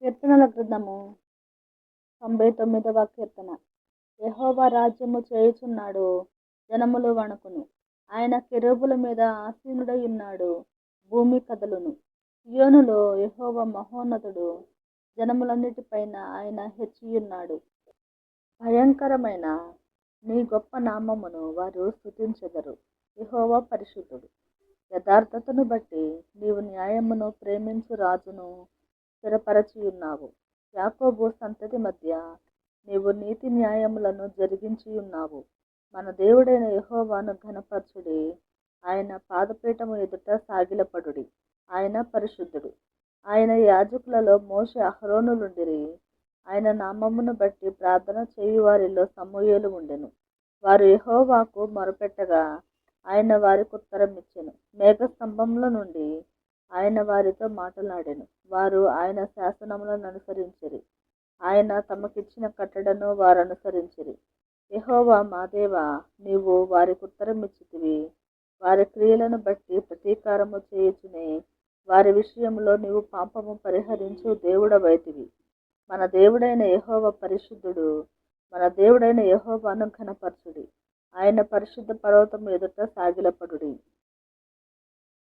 కీర్తనల గ్రంథము 99వ కీర్తన. యెహోవా రాజ్యము చేయుచున్నాడు, జనములు వణకును. ఆయన కెరూబుల మీద ఆసీనుడై ఉన్నాడు, భూమి కదలును. సియోనులో యెహోవా మహోన్నతుడు, జనములన్నిటిపైన ఆయన హెచ్చియున్నాడు. భయంకరమైన నీ గొప్ప నామమును వారు స్తుతించెదరు. యెహోవా పరిశుద్ధుడు. యథార్థతను బట్టి నీవు న్యాయమును ప్రేమించు రాజును స్థిరపరచియున్నావు. యాకోబు సంతతి మధ్య నీవు నీతి న్యాయములను జరిగించియున్నావు. మన దేవుడైన యెహోవాను ఘనపరచుడి, ఆయన పాదపీఠము ఎదుట సాగిలపడుడి. ఆయన పరిశుద్ధుడు. ఆయన యాజకులలో మోషే అహరోనులుండిరి. ఆయన నామమును బట్టి ప్రార్థన చేయువారిలో సమూయేలు ఉండెను. వారు యెహోవాకు మొరపెట్టగా ఆయన వారికి ఉత్తరమిచ్చెను. మేఘస్తంభముల నుండి ఆయన వారితో మాటలాడెను. వారు ఆయన శాసనములను అనుసరించిరి. ఆయన తమకిచ్చిన కట్టడను వారు అనుసరించిరి. యెహోవా మా దేవా, నీవు వారికి ఉత్తరమిచ్చితివి. వారి క్రియలను బట్టి ప్రతీకారము చేయుచునే వారి విషయంలో నీవు పాపము పరిహరించు దేవుడవైతివి. మన దేవుడైన యెహోవా పరిశుద్ధుడు. మన దేవుడైన యెహోవాను ఘనపరచుడి. ఆయన పరిశుద్ధ పర్వతము ఎదుట సాగిలపడుడి.